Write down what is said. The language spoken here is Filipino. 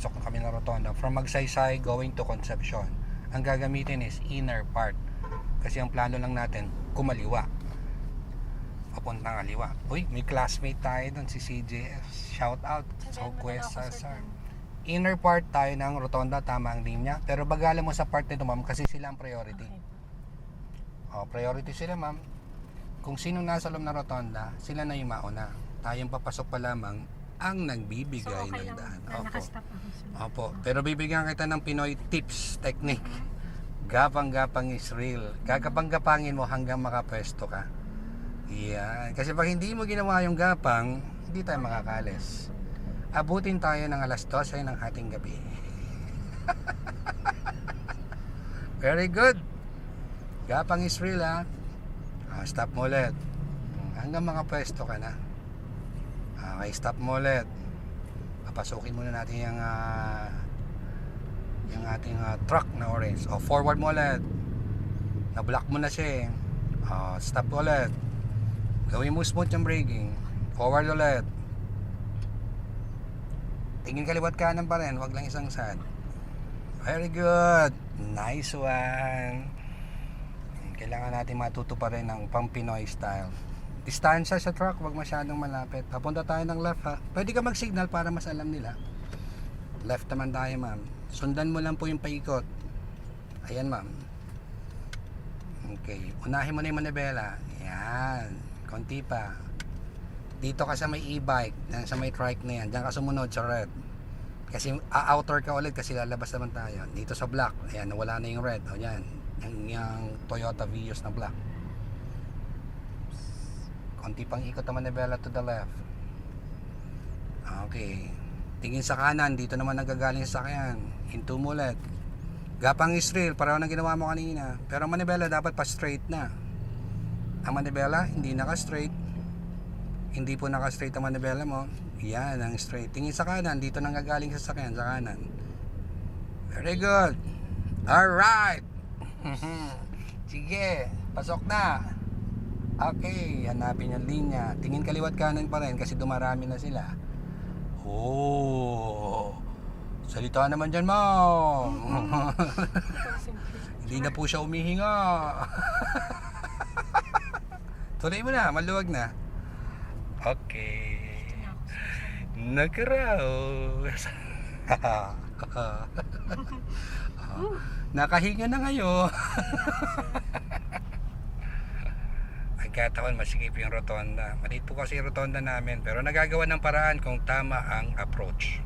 papasok na kami ng rotonda from Magsaysay going to Concepcion. Ang gagamitin is inner part kasi ang plano lang natin kumaliwa, papuntang kaliwa. Uy, may classmate tayo doon, si CJS, shout out. So Quest Sar. Inner part tayo ng rotonda, tama ang linya, pero bagala mo sa part nito ma'am kasi sila ang priority. Priority sila ma'am. Kung sino nasa loob ng rotonda, sila na yung mauna. Tayong papasok pa lamang ang nagbibigay ng daan. Opo. Pero bibigyan kita ng Pinoy tips, technique. Gapang-gapang is real. Gagapang-gapangin mo hanggang makapwesto ka. Yan. Kasi pag hindi mo ginawa yung gapang, hindi tayo makakalis. Abutin tayo ng alas 12 ng ating gabi. Very good. Gapang is real ha. Stop mo ulit. Hanggang makapwesto ka na. Okay, stop mo ulit. Papasukin muna natin yung ating truck na orange. Forward mo ulit. Na-block mo na siya. Stop ulit. Gawin mo smooth yung braking. Forward ulit. Tingin kaliwat kanan pa rin. Wag lang isang side. Very good. Nice one. Kailangan natin matuto pa rin ng pang Pinoy style. Distansya sa truck, wag masyadong malapit. Papunta tayo ng left ha. Pwede ka mag-signal para mas alam nila. Left naman tayo ma'am. Sundan mo lang po yung paikot. Ayan ma'am. Okay. Unahin mo na yung manibela. Ayan. Konti pa. Dito ka sa may e-bike. Sa may trike na yan. Diyan ka sumunod sa red. Kasi outer ka ulit kasi lalabas naman tayo. Dito sa black. Ayan. Nawala na yung red. O yan. Yung Toyota Vios na black. Konti pang ikot naman na manibela to the left. Okay. Tingin sa kanan. Dito naman nagagaling sa sakyan. Hinto mo ulit. Gapang is real. Pareho na ginawa mo kanina. Pero manibela dapat pa straight na. Ang manibela hindi naka-straight. Hindi po naka-straight ang manibela mo. Yan ang straight. Tingin sa kanan. Dito nagagaling sa sakyan. Sa kanan. Very good. Alright. Sige. Pasok na. Okay, hanapin yung linya. Tingin kaliwat kanan pa rin kasi dumarami na sila. Salita naman dyan, ma'am. Hindi na po siya umihinga. Tuloy mo na, maluwag na. Okay. Nagkaraos. Nakahinga na ngayon. Nagkataon masikip yung rotonda. Maliit po kasi yung rotonda namin pero nagagawa ng paraan kung tama ang approach.